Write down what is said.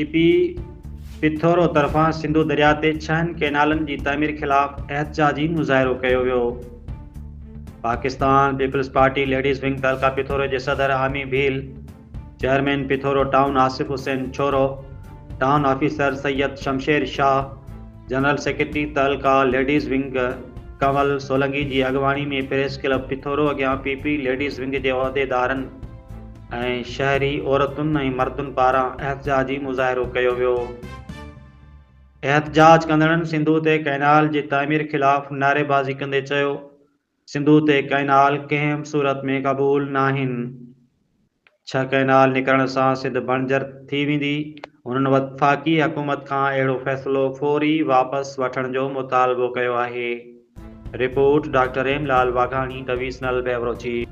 PP Pithoro तरफ़ां सिंधु दरिया ते 6 कैनालनि जी तामीर ख़िलाफ़ एहतजाजी मुज़ाहिरो कयो वियो। Pakistan Peoples Party ladies wing तहलका पिथोरो जे सदर Ami Bheel, chairman Pithoro town Asif Hussain Chhoro, town officer Syed Shamsher Shah, general secretary तहलका लेडीज़ विंग कंवल सोलंगी जी अॻवानी में प्रेस क्लब पिथोरो अॻियां पीपी लेडीज़ विंग जे उहिदेदारनि ऐं शहरी औरतुनि ऐं मर्दुनि पारां एहतजाजी मुज़ाहिरो कयो वियो। एहतजाज कंदड़नि सिंधु ते कैनाल जी तामीर ख़िलाफ़ नारेबाज़ी कंदे चयो, सिंधु ते कैनाल कंहिं बि सूरत में क़बूल नाहिनि। 6 कैनाल निकिरण सां सिंध बणजर थी वेंदी। उन्हनि वफ़ाक़ी हुकूमत खां अहिड़ो फ़ैसिलो फ़ौरी वापसि वठण जो मुतालबो कयो आहे। Report doctor Hemlal Waghani, divisional bureau chief.